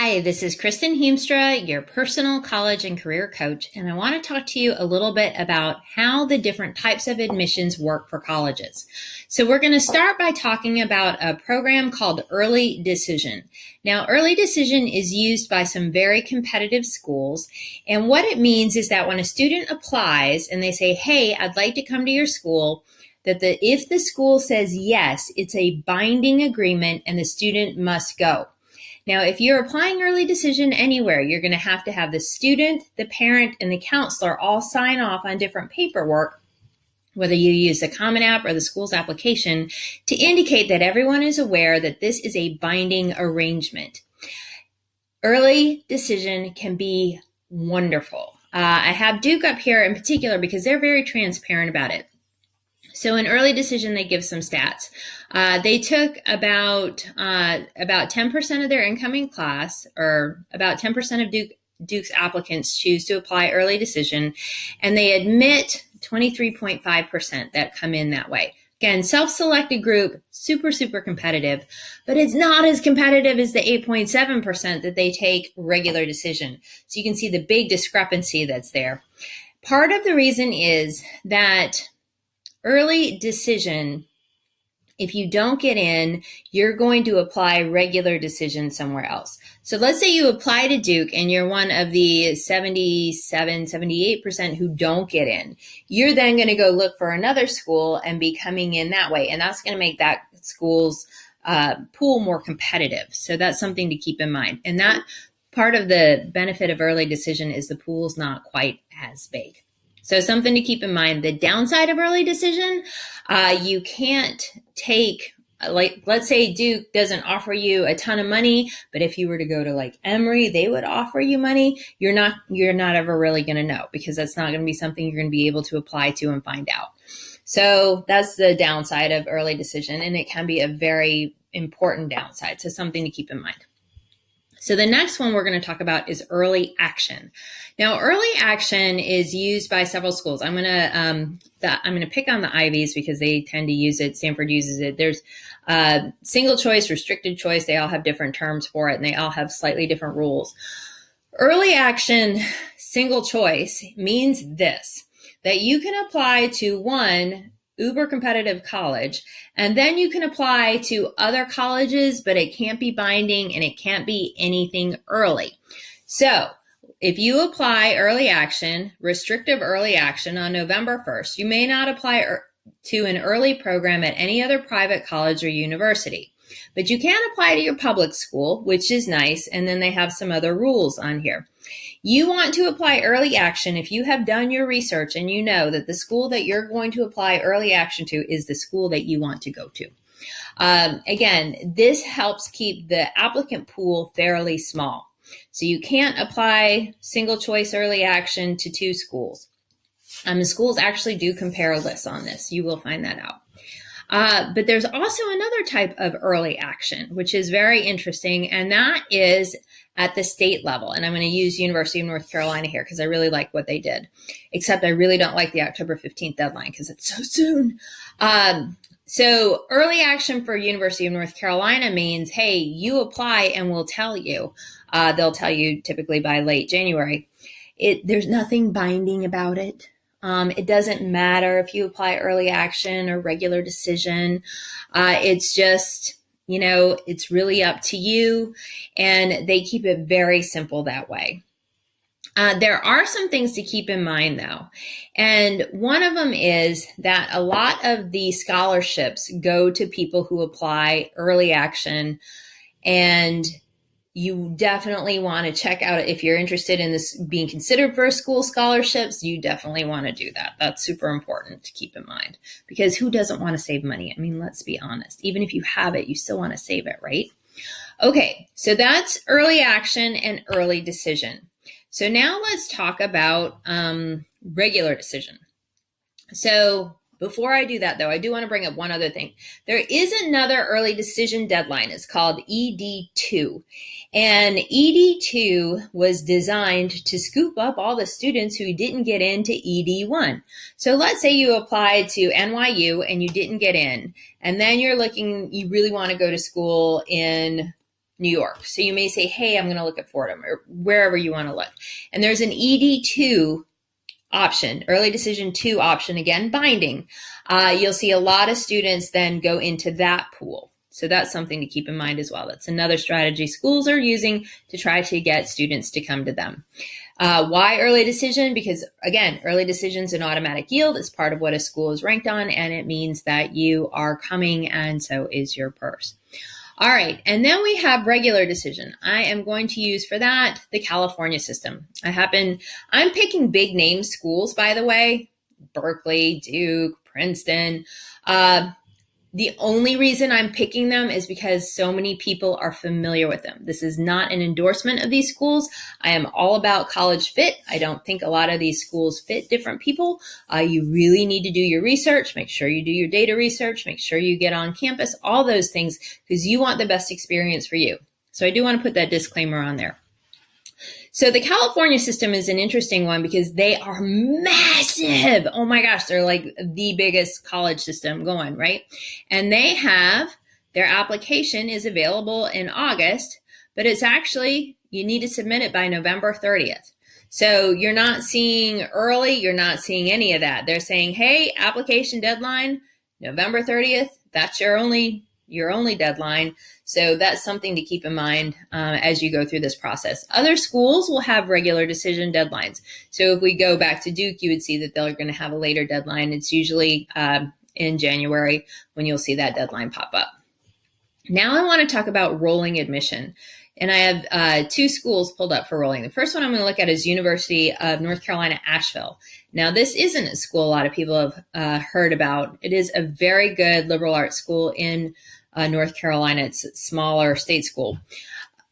Hi, this is Kristen Heemstra, your personal college and career coach, and I want to talk to you a little bit about how the different types of admissions work for colleges. So we're going to start by talking about a program called Early Decision. Now, Early Decision is used by some very competitive schools, and what it means is that when a student applies and they say, hey, I'd like to come to your school, that if the school says yes, it's a binding agreement and the student must go. Now, if you're applying early decision anywhere, you're going to have the student, the parent, and the counselor all sign off on different paperwork, whether you use the Common App or the school's application, to indicate that everyone is aware that this is a binding arrangement. Early decision can be wonderful. I have Duke up here in particular because they're very transparent about it. So in Early Decision, they give some stats. They took about 10% of their incoming class, or about 10% of Duke's applicants choose to apply Early Decision, and they admit 23.5% that come in that way. Again, self-selected group, super, super competitive, but it's not as competitive as the 8.7% that they take regular decision. So you can see the big discrepancy that's there. Part of the reason is that Early Decision, if you don't get in, you're going to apply regular decision somewhere else. So let's say you apply to Duke and you're one of the 77, 78% who don't get in. You're then going to go look for another school and be coming in that way. And that's going to make that school's pool more competitive. So that's something to keep in mind. And that part of the benefit of Early Decision is the pool's not quite as big. So something to keep in mind. The downside of Early Decision, you can't take, like, let's say Duke doesn't offer you a ton of money, but if you were to go to like Emory, they would offer you money. You're not ever really going to know, because that's not going to be something you're going to be able to apply to and find out. So that's the downside of Early Decision, and it can be a very important downside. So something to keep in mind. So the next one we're going to talk about is Early Action. Now, Early Action is used by several schools. I'm going to pick on the Ivies because they tend to use it. Stanford uses it. There's single choice, restricted choice. They all have different terms for it, and they all have slightly different rules. Early Action single choice means this, that you can apply to one uber competitive college, and then you can apply to other colleges, but it can't be binding and it can't be anything early. So if you apply Early Action, restrictive Early Action on November 1st, you may not apply to an early program at any other private college or university, but you can apply to your public school, which is nice. And then they have some other rules on here. You want to apply Early Action if you have done your research and you know that the school that you're going to apply Early Action to is the school that you want to go to. Again, this helps keep the applicant pool fairly small. So you can't apply single choice Early Action to two schools. The schools actually do compare lists on this. You will find that out. But there's also another type of Early Action, which is very interesting, and that is at the state level. And I'm going to use University of North Carolina here because I really like what they did, except I really don't like the October 15th deadline because it's so soon. So Early Action for University of North Carolina means, hey, you apply and we'll tell you. They'll tell you typically by late January. There's nothing binding about it. It doesn't matter if you apply Early Action or regular decision. It's just, it's really up to you, and they keep it very simple that way. There are some things to keep in mind, though, and one of them is that a lot of the scholarships go to people who apply Early Action, and you definitely want to check out, if you're interested in this being considered for school scholarships, you definitely want to do that. That's super important to keep in mind, because who doesn't want to save money? I mean, let's be honest. Even if you have it, you still want to save it, right? Okay, so that's Early Action and Early Decision. So now let's talk about regular decision. So before I do that, though, I do want to bring up one other thing. There is another Early Decision deadline. It's called ED2. And ED2 was designed to scoop up all the students who didn't get into ED1. So let's say you applied to NYU and you didn't get in. And then you really want to go to school in New York. So you may say, hey, I'm going to look at Fordham or wherever you want to look. And there's an ED2 option, early decision 2 option, again, binding. You'll see a lot of students then go into that pool. So that's something to keep in mind as well. That's another strategy schools are using to try to get students to come to them. Why early decision? Because again, early decision is an automatic yield. It's part of what a school is ranked on, and it means that you are coming, and so is your purse. All right, and then we have regular decision. I am going to use for that the California system. I'm picking big name schools, by the way, Berkeley, Duke, Princeton. The only reason I'm picking them is because so many people are familiar with them. This is not an endorsement of these schools. I am all about college fit. I don't think a lot of these schools fit different people. You really need to do your research. Make sure you do your data research. Make sure you get on campus, all those things, because you want the best experience for you. So I do want to put that disclaimer on there. So the California system is an interesting one because they are massive. Oh my gosh, they're like the biggest college system going, right? And they have, their application is available in August, but it's actually, you need to submit it by November 30th. So you're not seeing early, you're not seeing any of that. They're saying, hey, application deadline, November 30th, that's your only deadline. So that's something to keep in mind as you go through this process. Other schools will have regular decision deadlines. So if we go back to Duke, you would see that they're going to have a later deadline. It's usually in January when you'll see that deadline pop up. Now I want to talk about rolling admission. And I have 2 schools pulled up for rolling. The first one I'm going to look at is University of North Carolina, Asheville. Now, this isn't a school a lot of people have heard about. It is a very good liberal arts school in North Carolina. It's a smaller state school.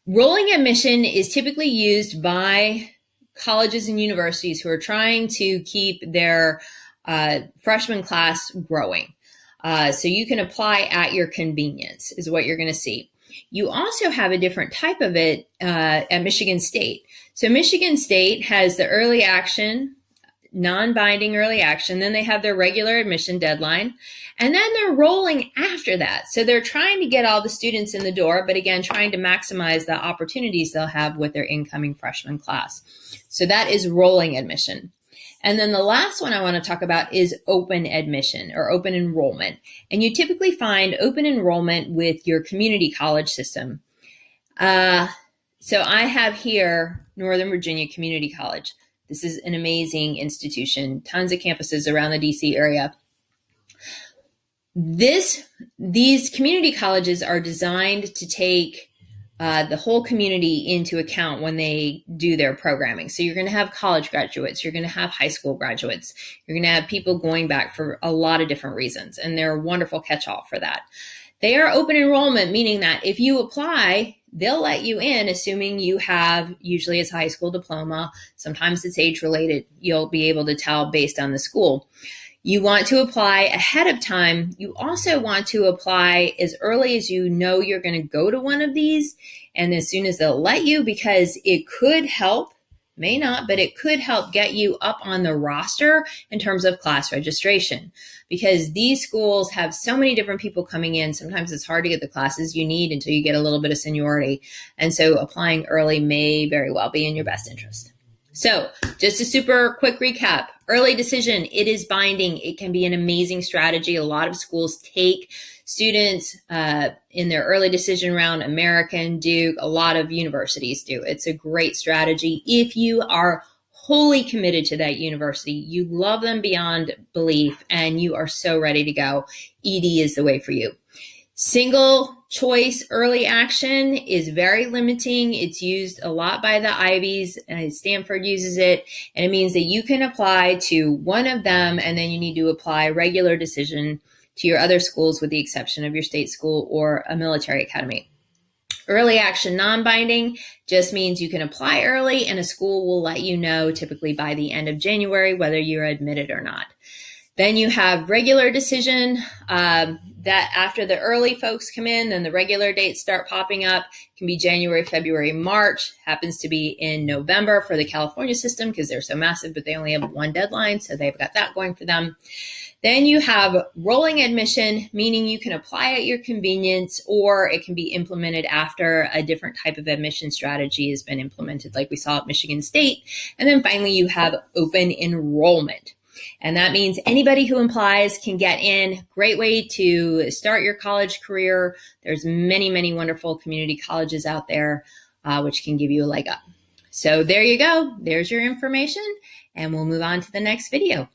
Rolling admission is typically used by colleges and universities who are trying to keep their freshman class growing. So you can apply at your convenience is what you're going to see. You also have a different type of it at Michigan State. So Michigan State has the early action, non-binding early action. Then they have their regular admission deadline. And then they're rolling after that. So they're trying to get all the students in the door, but again, trying to maximize the opportunities they'll have with their incoming freshman class. So that is rolling admission. And then the last one I want to talk about is open admission or open enrollment. And you typically find open enrollment with your community college system. So I have here Northern Virginia Community College. This is an amazing institution, tons of campuses around the DC area. These community colleges are designed to take the whole community into account when they do their programming. So you're going to have college graduates, you're going to have high school graduates, you're going to have people going back for a lot of different reasons, and they're a wonderful catch-all for that. They are open enrollment, meaning that if you apply, they'll let you in, assuming you have, usually it's a high school diploma, sometimes it's age-related, you'll be able to tell based on the school. You want to apply ahead of time. You also want to apply as early as you know you're going to go to one of these and as soon as they'll let you, because it could help, may not, but it could help get you up on the roster in terms of class registration, because these schools have so many different people coming in. Sometimes it's hard to get the classes you need until you get a little bit of seniority. And so applying early may very well be in your best interest. So just a super quick recap, early decision, it is binding. It can be an amazing strategy. A lot of schools take students in their early decision round, American, Duke, a lot of universities do. It's a great strategy. If you are wholly committed to that university, you love them beyond belief, and you are so ready to go, ED is the way for you. Single choice early action is very limiting. It's used a lot by the Ivies, and Stanford uses it. And it means that you can apply to one of them, and then you need to apply regular decision to your other schools with the exception of your state school or a military academy. Early action non-binding just means you can apply early, and a school will let you know typically by the end of January whether you're admitted or not. Then you have regular decision, that after the early folks come in, then the regular dates start popping up. It can be January, February, March. Happens to be in November for the California system because they're so massive, but they only have one deadline, so they've got that going for them. Then you have rolling admission, meaning you can apply at your convenience, or it can be implemented after a different type of admission strategy has been implemented, like we saw at Michigan State. And then finally, you have open enrollment. And that means anybody who applies can get in. Great way to start your college career. There's many, many wonderful community colleges out there, which can give you a leg up. So there you go. There's your information, and we'll move on to the next video.